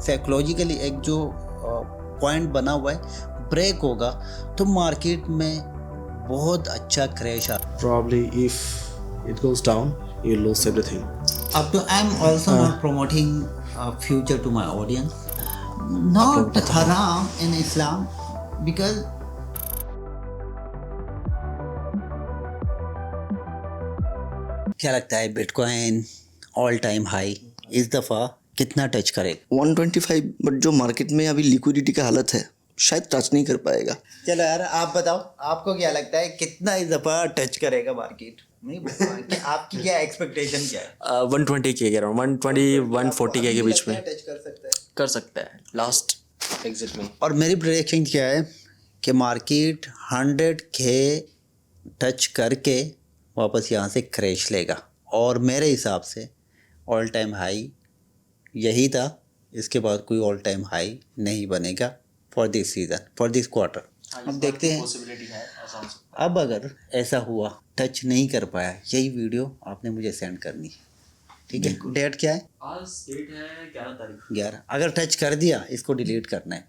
Psychologically एक जो point बना हुआ है ब्रेक होगा तो मार्केट में बहुत अच्छा क्रैश आ Probably if it goes down, you lose everything. Up to I'm also not promoting future to my audience. Not haram in Islam because क्या लगता है बिटकॉइन ऑल टाइम हाई इस दफ़ा कितना टच करेगा? 125, बट जो मार्केट में अभी लिक्विडिटी का हालत है शायद टच नहीं कर पाएगा। चलो यार आप बताओ, आपको क्या लगता है कितना इस दफ़ा टच करेगा मार्केट? नहीं कि आपकी क्या एक्सपेक्टेशन क्या है? 120 के अराउंड 120 140 के बीच में टच कर सकता है। कर सकता है लास्ट एग्जिट में। और मेरी प्रेडिक्शन क्या है कि मार्केट 100K टच करके वापस यहाँ से क्रैश लेगा और मेरे हिसाब से ऑल टाइम हाई यही था। इसके बाद कोई ऑल टाइम हाई नहीं बनेगा for this season, for this quarter. अब देखते हैं अब अगर ऐसा हुआ टच नहीं कर पाया, यही वीडियो आपने मुझे सेंड करनी है, ठीक है? डेट क्या है? आज डेट है 11 तारीख। 11। अगर टच कर दिया इसको डिलीट करना है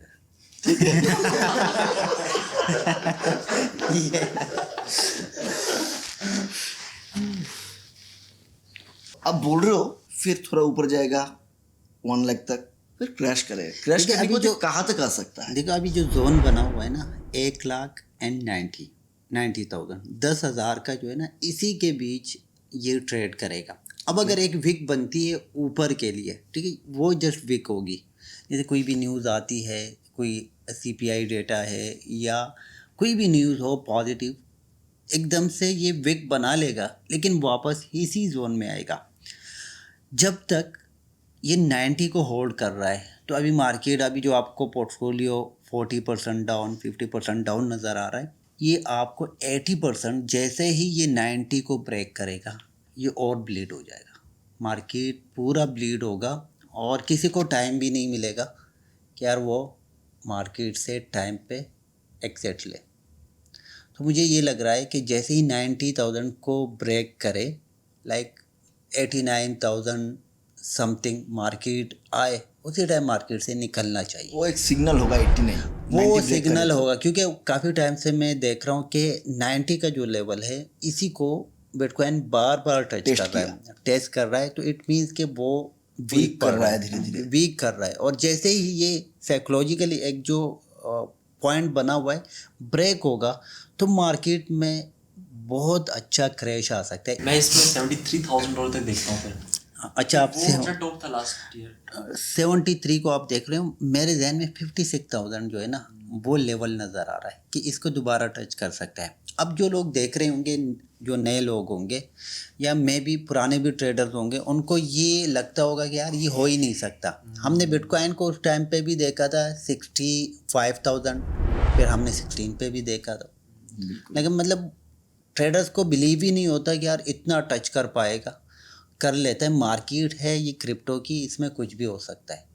अब बोल रहे हो फिर थोड़ा ऊपर जाएगा 1 लाख तक, फिर क्रैश करेगा। क्रैश देखिए, करने अभी को जो कहाँ तक आ सकता है? देखो अभी जो जोन बना हुआ है ना 1,90,000 10,000 का जो है ना, इसी के बीच ये ट्रेड करेगा। अब अगर एक विक बनती है ऊपर के लिए, ठीक है, वो जस्ट विक होगी। जैसे कोई भी न्यूज़ आती है, कोई CPI डेटा है या कोई भी न्यूज़ हो पॉजिटिव, एकदम से ये विक बना लेगा लेकिन वापस इसी जोन में आएगा। जब तक ये 90 को होल्ड कर रहा है तो अभी मार्केट, अभी जो आपको पोर्टफोलियो 40% डाउन 50% डाउन नज़र आ रहा है, ये आपको 80% जैसे ही ये 90 को ब्रेक करेगा ये और ब्लीड हो जाएगा। मार्केट पूरा ब्लीड होगा और किसी को टाइम भी नहीं मिलेगा कि यार वो मार्केट से टाइम पे एग्जिट ले। तो मुझे ये लग रहा है कि जैसे ही 90,000 को ब्रेक करे, लाइक 89,000 समथिंग मार्केट आए, उसी टाइम मार्केट से निकलना चाहिए। वो एक सिग्नल होगा 89, वो सिग्नल होगा क्योंकि काफ़ी टाइम से मैं देख रहा हूँ कि 90 का जो लेवल है इसी को बिटकॉइन बार बार टच कर रहा है, टेस्ट कर रहा है। तो इट मीन्स कि वो वीक कर रहा है, धीरे धीरे वीक कर रहा है। और जैसे ही ये साइकोलॉजिकली एक जो पॉइंट बना हुआ है ब्रेक होगा तो मार्केट में बहुत अच्छा क्रैश आ सकता है। मैं इसमें $73,000 तक देखता हूँ फिर। अच्छा, आप टॉप था लास्ट ईयर 73 को आप देख रहे हो, मेरे जहन में 56,000 जो है ना वो लेवल नज़र आ रहा है कि इसको दोबारा टच कर सकता है। अब जो लोग देख रहे होंगे, जो नए लोग होंगे या मे भी पुराने भी ट्रेडर्स होंगे, उनको ये लगता होगा कि यार ये हो ही नहीं सकता। हमने बिटकॉइन को उस टाइम पे भी देखा था 65,000, फिर हमने 16 पे भी देखा था, लेकिन मतलब ट्रेडर्स को बिलीव ही नहीं होता कि यार इतना टच कर पाएगा। कर लेता है, मार्केट है ये क्रिप्टो की, इसमें कुछ भी हो सकता है।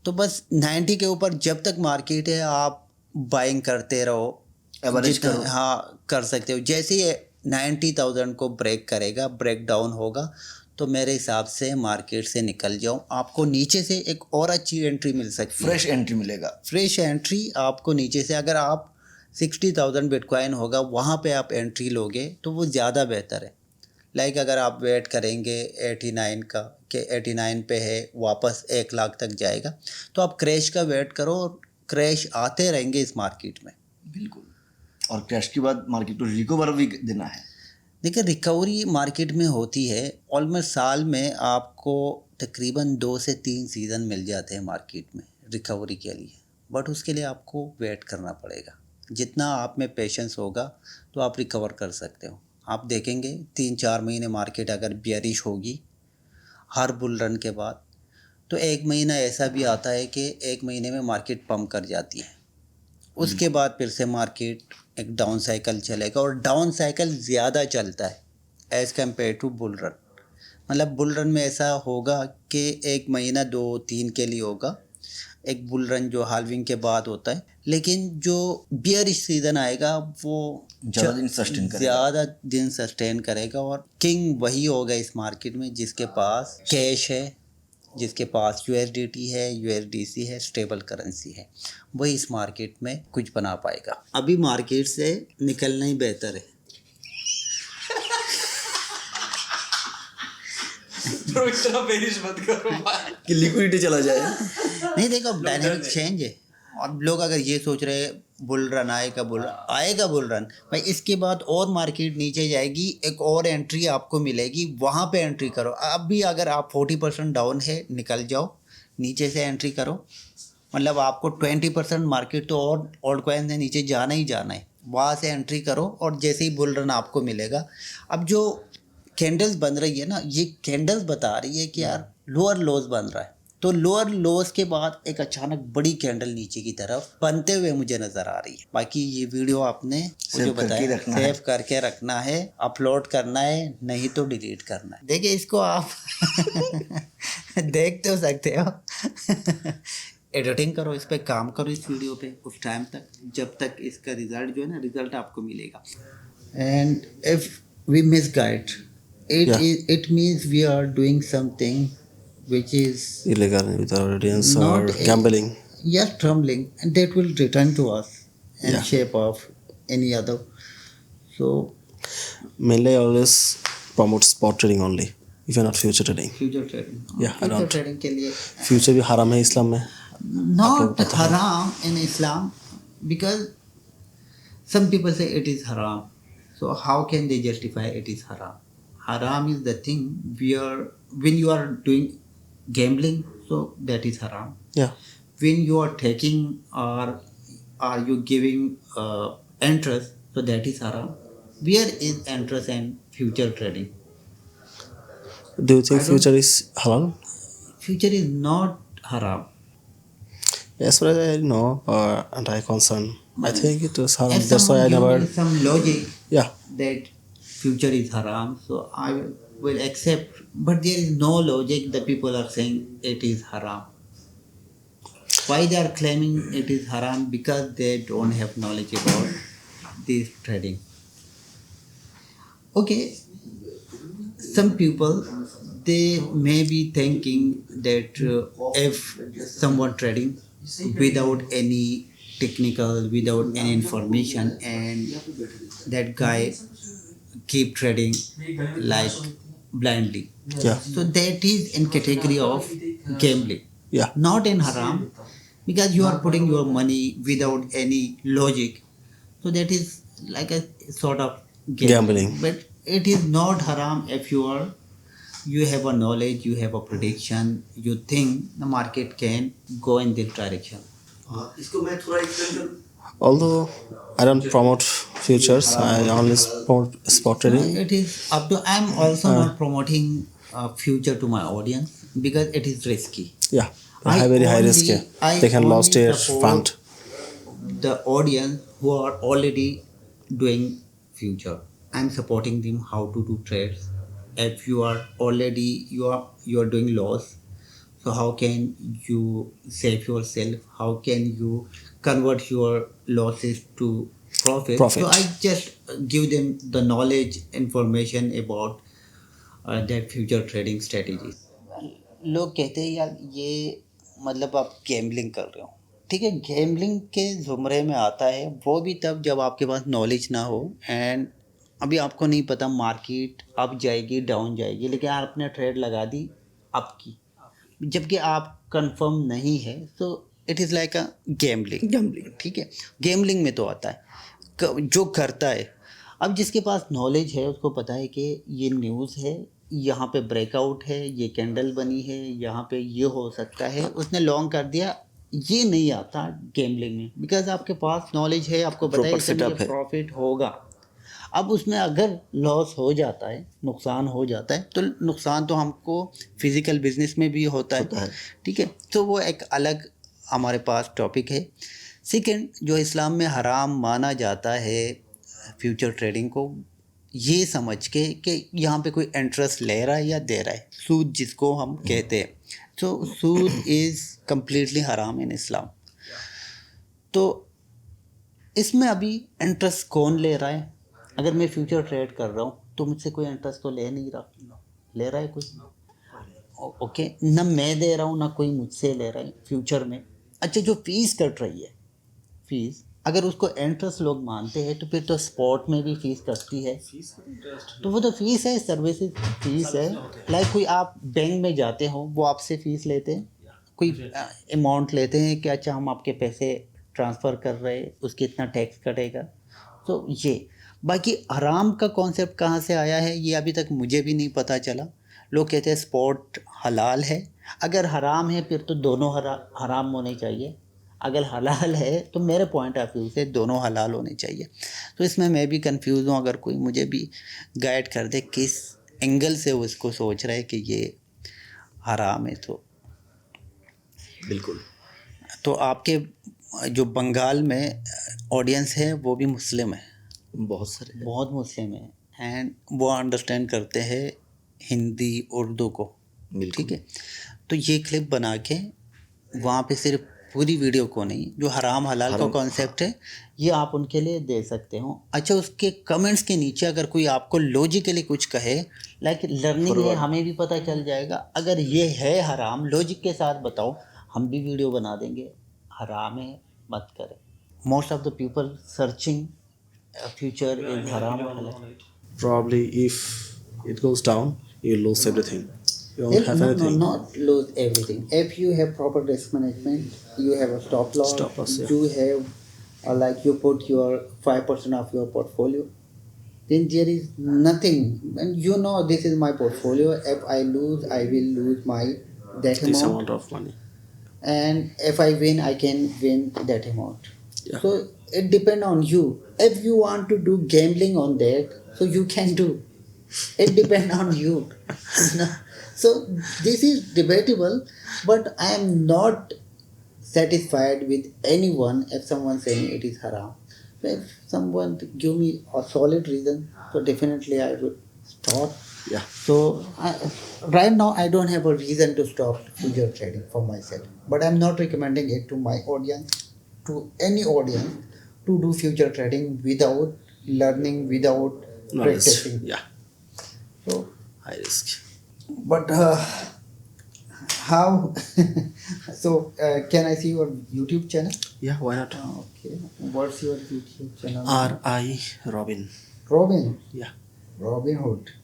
तो बस 90 के ऊपर जब तक मार्केट है आप बाइंग करते रहो, एवरेज करो। हाँ कर सकते हो। जैसे ही 90,000 को ब्रेक करेगा, ब्रेक डाउन होगा, तो मेरे हिसाब से मार्केट से निकल जाओ। आपको नीचे से एक और अच्छी एंट्री मिल सकती है, फ्रेश एंट्री मिलेगा। फ्रेश एंट्री आपको नीचे से, अगर आप 60,000 बिटकॉइन होगा वहाँ पे आप एंट्री लोगे तो वो ज़्यादा बेहतर है। लाइक अगर आप वेट करेंगे 89 का कि 89 पे है वापस 1 लाख तक जाएगा, तो आप क्रैश का वेट करो और क्रैश आते रहेंगे इस मार्केट में। बिल्कुल। और क्रैश के बाद मार्केट को रिकवर भी देना है। देखिए रिकवरी मार्केट में होती है ऑलमोस्ट साल में आपको तकरीबन 2 से 3 सीज़न मिल जाते हैं मार्केट में रिकवरी के लिए, बट उसके लिए आपको वेट करना पड़ेगा। जितना आप में पेशेंस होगा तो आप रिकवर कर सकते हो। आप देखेंगे 3-4 महीने मार्केट अगर बियरिश होगी हर बुल रन के बाद, तो 1 महीना ऐसा भी आता है कि 1 महीने में मार्केट पम्प कर जाती है। उसके बाद फिर से मार्केट एक डाउन साइकिल चलेगा और डाउन साइकिल ज़्यादा चलता है as compared to bull run. मतलब बुल रन में ऐसा होगा कि 1 महीना 2-3 के लिए होगा, एक बुल रन जो हाल्विंग के बाद होता है, लेकिन जो बियरिश सीज़न आएगा वो ज़्यादा दिन सस्टेन करेगा और किंग वही होगा इस मार्केट में जिसके पास कैश है जिसके पास USDT है, USDC है, स्टेबल करेंसी है, वही इस मार्केट में कुछ बना पाएगा। अभी मार्केट से निकलना ही बेहतर है। ब्रो इतना बेरिश मत करो कि लिक्विडिटी चला जाए। नहीं देखो, डायनेमिक चेंज है और लोग अगर ये सोच रहे हैं बुल रन आएगा बुल रन भाई, इसके बाद और मार्केट नीचे जाएगी, एक और एंट्री आपको मिलेगी, वहाँ पे एंट्री करो। अभी अगर आप 40% डाउन है, निकल जाओ, नीचे से एंट्री करो, मतलब आपको 20% मार्केट तो और ऑल्ट कॉइन से नीचे जाना ही जाना है, वहाँ से एंट्री करो और जैसे ही बुल रन आपको मिलेगा। अब जो कैंडल्स बन रही है ना, ये कैंडल्स बता रही है कि यार लोअर लोज बन रहा है, तो लोअर लोज के बाद एक अचानक बड़ी कैंडल नीचे की तरफ बनते हुए मुझे नज़र आ रही है। बाकी ये वीडियो आपने मुझे बताया सेव करके रखना है, अपलोड करना है, नहीं तो डिलीट करना है। देखिए इसको आप देख तो सकते हो एडिटिंग करो, इस पे काम करो, इस वीडियो पे उस टाइम तक जब तक इसका रिजल्ट जो है ना, रिजल्ट आपको मिलेगा। And if we miss guide it means we are doing something which is illegal with our audience not or gambling. Yes, trembling, and that will return to us in shape of any other. So mainly I always promote spot trading only, if you're not future trading. Future trading, yeah, I don't. trading के लिए future भी हराम है इस्लाम में, not haram in Islam, because some people say it is haram, so how can they justify it is haram? Haram is the thing where when you are doing gambling, so that is haram. yeah, When you are taking or are you giving interest, so that is haram. Where is interest and future trading? do you think future is halal? Future is not haram. As far as I know and I concern, I think it is haram. As That's why I someone never. give me some logic Yeah, that future is haram, so I will accept, but there is no logic. The people are saying it is haram. Why they are claiming it is haram? Because they don't have knowledge about this trading. Okay, some people, they may be thinking that if someone trading without any technical, without any information, and that guy keep trading like blindly, yeah, so that is in category of gambling, yeah. not in haram, because you are putting your money without any logic, so that is like a sort of Gambling. But it is not haram if you have a knowledge, you have a prediction, you think the market can go in this direction. इसको मैं थोड़ा explain करूं। Although I don't promote futures, I only promote spot trading. It is up to. I am also not promoting future to my audience because it is risky. Yeah, I have very high risk. I They can only lost their support fund. the audience who are already doing future. I am supporting them how to do trades. If you are already you are doing loss, so how can you save yourself? How can you convert your losses to profit? So I just give them the knowledge, information about that future trading strategies. लोग कहते हैं यार ये मतलब आप gambling कर रहे हो, ठीक है, गैम्बलिंग के ज़ुमरे में आता है वो भी तब जब आपके पास नॉलेज ना हो एंड अभी आपको नहीं पता मार्केट अप जाएगी डाउन जाएगी, लेकिन आपने ट्रेड लगा दी अप की, जबकि आप कंफर्म नहीं है, तो it is like a gambling, ठीक है। गैम्बलिंग में तो आता है जो करता है, अब जिसके पास नॉलेज है उसको पता है कि ये न्यूज़ है, यहाँ पे ब्रेकआउट है, ये कैंडल बनी है, यहाँ पे ये हो सकता है, उसने लॉन्ग कर दिया। ये नहीं आता गैम्बलिंग में, बिकॉज आपके पास नॉलेज है, आपको पता है इससे मुझे प्रॉफिट होगा। अब उसमें अगर लॉस हो जाता है, नुकसान हो जाता है, तो नुकसान तो हमको फिज़िकल बिजनेस में भी होता है, ठीक है, तो वो एक अलग हमारे पास टॉपिक है। सेकंड, जो इस्लाम में हराम माना जाता है फ्यूचर ट्रेडिंग को, ये समझ के कि यहाँ पे कोई इंटरेस्ट ले रहा है या दे रहा है, सूद जिसको हम कहते हैं, तो सूद इज़ कम्प्लीटली हराम इन इस्लाम। तो इसमें अभी इंटरेस्ट कौन ले रहा है? अगर मैं फ्यूचर ट्रेड कर रहा हूँ तो मुझसे कोई इंटरेस्ट तो ले नहीं रहा, ले रहा है कोई? ओके, ना मैं दे रहा हूँ ना कोई मुझसे ले रहा है फ्यूचर में। अच्छा, जो फीस कट रही है, फीस अगर उसको इंटरेस्ट लोग मानते हैं तो फिर तो स्पॉट में भी फीस कटती है। तो वो तो फीस है, सर्विसेज फीस है। लाइक कोई आप बैंक में जाते हो, वो आपसे फीस लेते हैं, कोई अमाउंट लेते हैं कि अच्छा हम आपके पैसे ट्रांसफ़र कर रहे हैं, उसके इतना टैक्स कटेगा। तो ये बाकी हराम का कॉन्सेप्ट कहाँ से आया है ये अभी तक मुझे भी नहीं पता चला। लोग कहते हैं स्पॉट हलाल है, अगर हराम है फिर तो दोनों हराम होने चाहिए, अगर हलाल है तो मेरे पॉइंट ऑफ व्यू से दोनों हलाल होने चाहिए। तो इसमें मैं भी कंफ्यूज हूँ, अगर कोई मुझे भी गाइड कर दे किस एंगल से वो इसको सोच रहा है कि ये हराम है। बिल्कुल। तो आपके जो बंगाल में ऑडियंस है वो भी मुस्लिम है, बहुत सारे हैं। बहुत मुस्लिम है, एंड वो अंडरस्टैंड करते हैं हिंदी उर्दू को, बिल्कुल। ठीक है। तो ये क्लिप बना के वहाँ पे सिर्फ पूरी वीडियो को नहीं, जो हराम हलाल का हराम, कॉन्सेप्ट है ये आप उनके लिए दे सकते हो। अच्छा, उसके कमेंट्स के नीचे अगर कोई आपको लॉजिकली कुछ कहे, लाइक लर्निंग है, Forward. हमें भी पता चल जाएगा अगर ये है हराम, लॉजिक के साथ बताओ, हम भी वीडियो बना देंगे। हराम है मत करें। Most of the people searching future is हराम हलाल। Probably if it goes down, you lose everything. You won't have No, anything. not lose everything. If you have proper risk management, you have a stop loss. Stop loss, yeah. You have, like you put your 5% of your portfolio. Then there is nothing, and you know this is my portfolio. If I lose, I will lose my that This amount, amount of money. and if I win, I can win that amount. Yeah. So it depends on you. If you want to do gambling on that, so you can do. It depends on you. So this is debatable, but I am not satisfied with anyone if someone saying it is haram. So if someone give me a solid reason, so definitely I would stop. Yeah. So right now I don't have a reason to stop future trading for myself, but I'm not recommending it to my audience, to any audience, to do future trading without learning, without Knowledge. practicing. Yeah. So, High risk. but how? So can I see your YouTube channel? Yeah, why not? Okay. What's your YouTube channel? R.I. Robin. Robin. Yeah. Robin Hood.